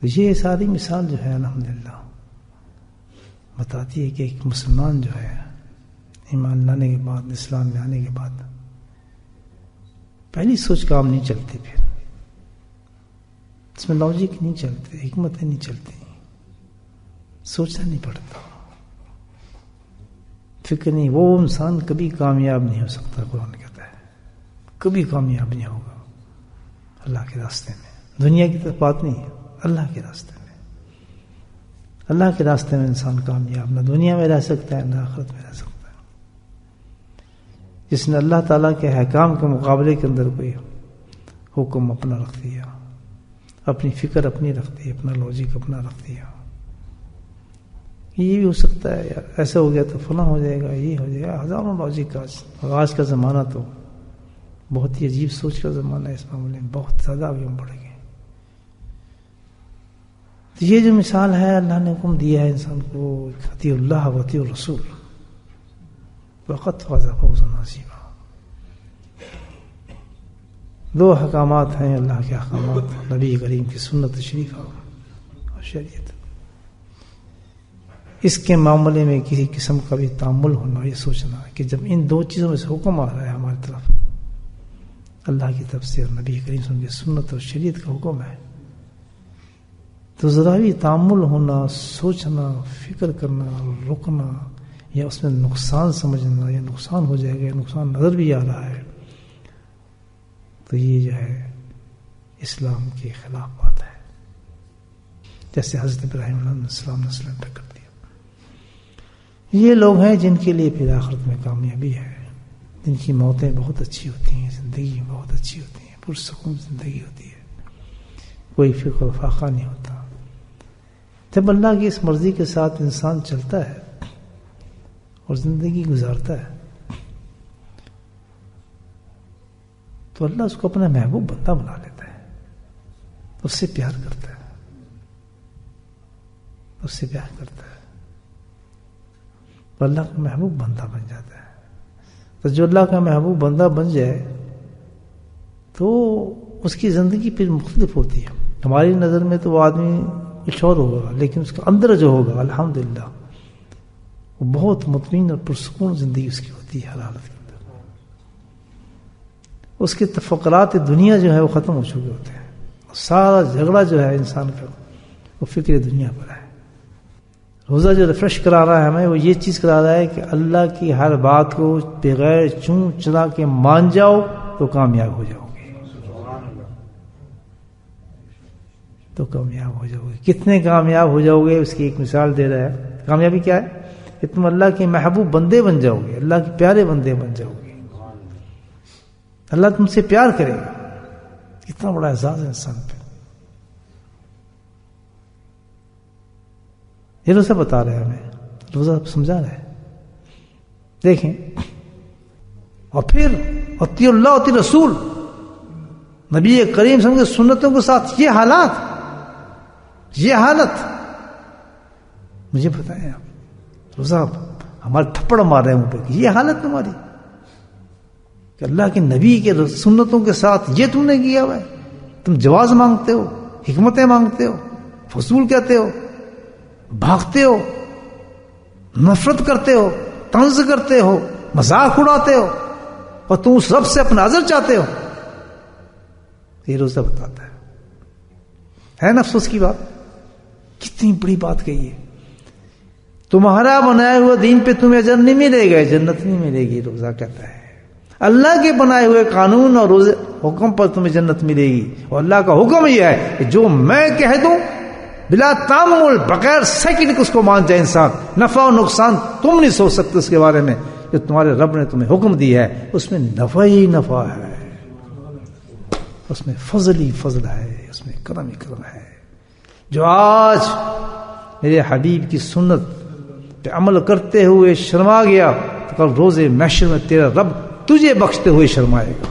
یہ ساری مثال جو ہے الحمدللہ بتاتی ہے کہ ایک مسلمان جو ہے ایمان لانے کے بعد، اسلام میں آنے کے بعد پہلی سوچ کام نہیں چلتی، پھر اس میں لاجک نہیں چلتے، حکمتیں نہیں چلتی، سوچنا نہیں پڑتا، فکر نہیں. وہ انسان کبھی کامیاب نہیں ہو سکتا. قرآن کہتا ہے کبھی کامیاب نہیں ہوگا اللہ کے راستے میں. دنیا کی طرف بات نہیں ہے، اللہ کے راستے میں. اللہ کے راستے میں انسان کامیاب نہ دنیا میں رہ سکتا ہے نہ آخرت میں رہ سکتا ہے. جس نے اللہ تعالیٰ کے احکام کے مقابلے کے اندر کوئی حکم اپنا رکھ دیا، اپنی فکر اپنی رکھ دی، اپنا لاجک اپنا رکھ دیا، یہ بھی ہو سکتا ہے یار ایسا ہو گیا تو فلاں ہو جائے گا، یہ ہو جائے گا، ہزاروں لاجک. آج کا زمانہ تو بہت ہی عجیب سوچ کا زمانہ ہے، اس معاملے میں بہت زیادہ آگے بڑھ گئے. تو یہ جو مثال ہے اللہ نے حکم دیا ہے انسان کو اطیعوا اللہ و اطیعوا الرسول وقت فاز فوزا عظیما. دو احکامات ہیں اللہ کے احکامات، نبی کریم کی سنت شریفہ اور شریعت. اس کے معاملے میں کسی قسم کا بھی تامل ہونا، یہ سوچنا کہ جب ان دو چیزوں میں سے حکم آ رہا ہے ہماری طرف، اللہ کی طرف سے اور نبی کریم صلی اللہ علیہ وسلم کی سنت اور شریعت کا حکم ہے، تو ذرا بھی تامل ہونا، سوچنا، فکر کرنا، رکنا، یا اس میں نقصان سمجھنا، یا نقصان ہو جائے گا، یا نقصان نظر بھی آ رہا ہے، تو یہ جو ہے اسلام کے خلاف بات ہے. جیسے حضرت ابراہیم علیہ السلام نے اسلام پہ کر دیا. یہ لوگ ہیں جن کے لیے پھر آخرت میں کامیابی ہے، جن کی موتیں بہت اچھی ہوتی ہیں، زندگی بہت اچھی ہوتی ہے، پرسکون زندگی ہوتی ہے، کوئی فکر و فاقہ نہیں ہوتا. جب اللہ کی اس مرضی کے ساتھ انسان چلتا ہے اور زندگی گزارتا ہے تو اللہ اس کو اپنا محبوب بندہ بنا لیتا ہے، اس سے پیار کرتا ہے، اس سے پیار کرتا ہے، تو اللہ کا محبوب بندہ بن جاتا ہے. تو جو اللہ کا محبوب بندہ بن جائے تو اس کی زندگی پھر مختلف ہوتی ہے. ہماری نظر میں تو وہ آدمی کچھ اور ہوگا، لیکن اس کا اندر جو ہوگا الحمدللہ وہ بہت مطمئن اور پرسکون زندگی اس کی ہوتی ہے. ہر حالت کے اندر اس کے تفکرات دنیا جو ہے وہ ختم ہو چکے ہوتے ہیں. سارا جھگڑا جو ہے انسان کا وہ فکر دنیا پر ہے. روزہ جو ریفریش کرا رہا ہے ہمیں، وہ یہ چیز کرا رہا ہے کہ اللہ کی ہر بات کو بغیر چون چرا کے مان جاؤ تو کامیاب ہو جاؤ گے، تو کامیاب ہو جاؤ گے. کتنے کامیاب ہو جاؤ گے اس کی ایک مثال دے رہا ہے. کامیابی کیا ہے کہ تم اللہ کے محبوب بندے بن جاؤ گے، اللہ کے پیارے بندے بن جاؤ گے، اللہ تم سے پیار کرے گا. کتنا بڑا اعزاز ہے انسان پہ. یہ روزہ بتا رہے ہیں ہمیں، روزہ سمجھا رہے ہیں. دیکھیں، اور پھر اطیعوا اللہ اطیعوا رسول، نبی کریم صلی اللہ علیہ وسلم کی سنتوں کے ساتھ یہ حالت مجھے بتائیں آپ. روزہ ہمارے تھپڑ مار رہے ہیں اوپر، یہ حالت تمہاری کہ اللہ کے نبی کے سنتوں کے ساتھ یہ تم نے کیا ہوا ہے. تم جواز مانگتے ہو، حکمتیں مانگتے ہو، فضول کہتے ہو، بھاگتے ہو، نفرت کرتے ہو، طنز کرتے ہو، مذاق اڑاتے ہو، اور تم اس رب سے اپنا اجر چاہتے ہو. یہ روزہ بتاتا ہے نا افسوس کی بات. کتنی بڑی بات کہی ہے. تمہارا بنایا ہوا دین پہ تمہیں اجر نہیں ملے گا، جنت نہیں ملے گی. روزہ کہتا ہے اللہ کے بنائے ہوئے قانون اور روزے حکم پر تمہیں جنت ملے گی. اور اللہ کا حکم یہ ہے کہ جو میں کہہ دوں بلا تعمل، بغیر سیکنڈ اس کو مان جائے انسان. نفع و نقصان تم نہیں سوچ سکتے اس کے بارے میں. جو تمہارے رب نے تمہیں حکم دیا ہے اس میں نفع ہی نفع ہے، اس میں فضل ہی فضل ہے، اس میں کرم ہی کرم ہے. جو آج میرے حبیب کی سنت پہ عمل کرتے ہوئے شرما گیا تو کل روز محشر میں تیرا رب تجھے بخشتے ہوئے شرمائے گا.